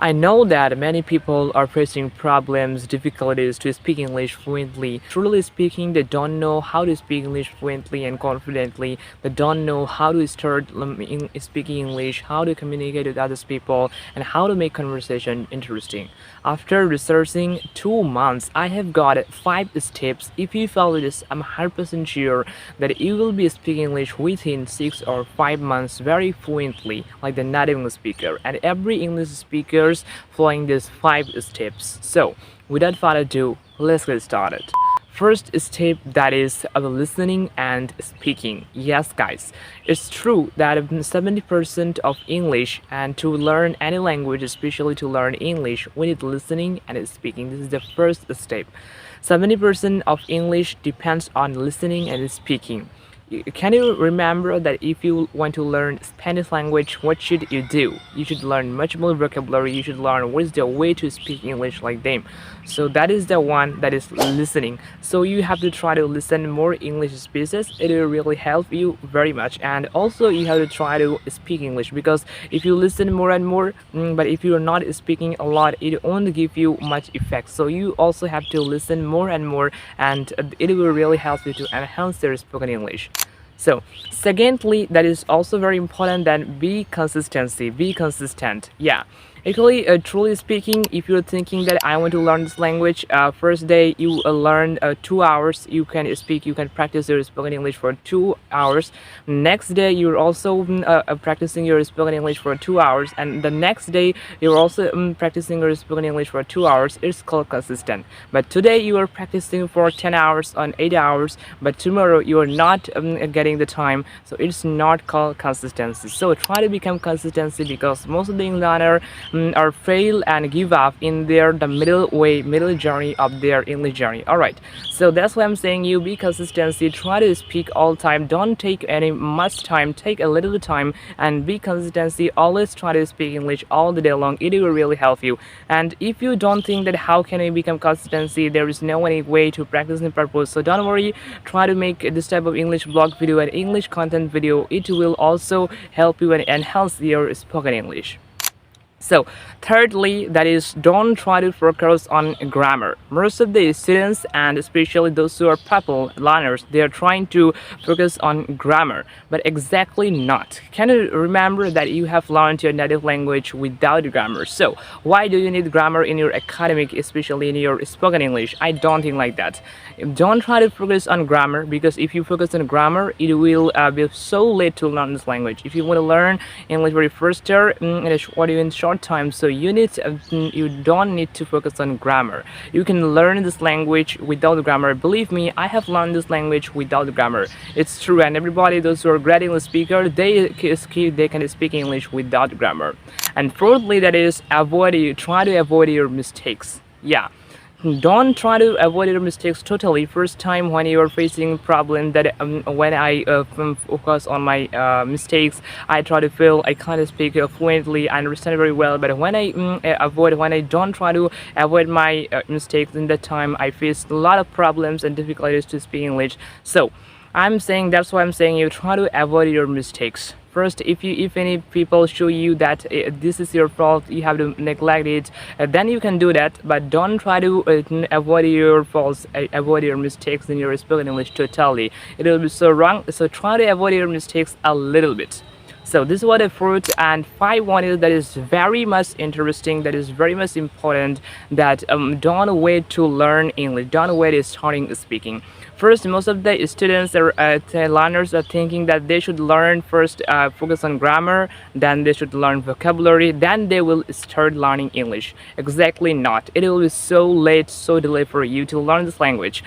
I know that many people are facing problems, difficulties to speak English fluently. Truly speaking, they don't know how to speak English fluently and confidently. They don't know how to start speaking English, how to communicate with other people, and how to make conversation interesting. After researching 2 months, I have got 5 steps. If you follow this, I'm 100% sure that you will be speaking English within 6 or 5 months very fluently, like the native English speaker. And every English speaker following these 5 steps. So, without further ado, let's get started. First step, that is listening and speaking. Yes, guys, it's true that 70% of English, and to learn any language, especially to learn English, we need listening and speaking. This is the first step. 70% of English depends on listening and speaking. Can you remember that if you want to learn Spanish language, what should you do? You should learn much more vocabulary. You should learn what is the way to speak English like them. So that is the one that is listening. So you have to try to listen more English speeches. It will really help you very much. And also you have to try to speak English, because if you listen more and more, but if you are not speaking a lot, it won't give you much effect. So you also have to listen more and more, and it will really help you to enhance your spoken English. So, secondly, that is also very important, that be consistency, be consistent. Yeah. Actually, truly speaking, if you're thinking that I want to learn this language, first day you learn 2 hours, you can speak, you can practice your spoken English for 2 hours. Next day you're also practicing your spoken English for 2 hours, and the next day you're also practicing your spoken English for 2 hours. It's called consistent. But today you are practicing for 10 hours on 8 hours, but tomorrow you are not getting the time, so it's not called consistency. So try to become consistency, because most of the learner or fail and give up in the middle journey of their English journey. All right, so that's why I'm saying you be consistency. Try to speak all time. Don't take any much time, take a little time, and be consistency. Always try to speak English all the day long. It will really help you. And if you don't think that how can you become consistency, there is no any way to practice in purpose, so don't worry. Try to make this type of English blog video and English content video. It will also help you and enhance your spoken English. So, thirdly, that is, don't try to focus on grammar. Most of the students, and especially those who are pupil learners, they are trying to focus on grammar, but exactly not. Can you remember that you have learned your native language without grammar? So, why do you need grammar in your academic, especially in your spoken English? I don't think like that. Don't try to focus on grammar, because if you focus on grammar, it will be so late to learn this language. If you want to learn English very first year in short time, so you don't need to focus on grammar. You can learn this language without grammar. Believe me, I have learned this language without grammar. It's true, and everybody, those who are great English speaker, they can speak English without grammar. And fourthly, that is, try to avoid your mistakes. Yeah. Don't try to avoid your mistakes totally. First time when you are facing problem, that when I focus on my mistakes, I try to feel I can't speak fluently, I understand very well. But when I don't try to avoid my mistakes, in that time I face a lot of problems and difficulties to speak English. So that's why I'm saying you try to avoid your mistakes. First, if any people show you that this is your fault, you have to neglect it, then you can do that. But don't try to avoid your faults, avoid your mistakes in your spoken English totally. It will be so wrong. So try to avoid your mistakes a little bit. So this is what a fourth and 5 is that is very much interesting, that is very much important, that don't wait to learn English, don't wait to starting speaking. First, most of the students or learners are thinking that they should learn first, focus on grammar, then they should learn vocabulary, then they will start learning English. Exactly not. It will be so late, so delayed for you to learn this language.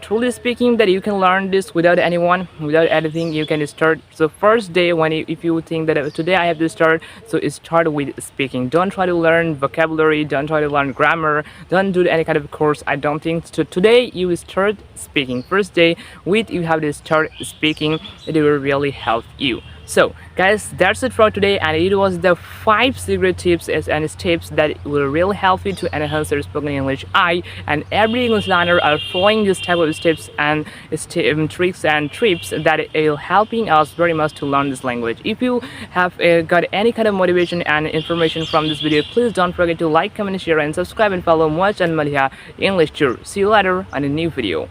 Truly speaking, that you can learn this without anyone, without anything, you can start. So first day, if you think that today I have to start, so start with speaking. Don't try to learn vocabulary, don't try to learn grammar, don't do any kind of course. I don't think so. Today you will start speaking. First day you have to start speaking. It will really help you. So guys, that's it for today, and it was the 5 secret tips and steps that will really help you to enhance your spoken English. I and every English learner are following this type of steps and tricks and tips that will helping us very much to learn this language. If you have got any kind of motivation and information from this video, please don't forget to like, comment, share, and subscribe, and follow Muwaj and Maliha English Tour. See you later on a new video.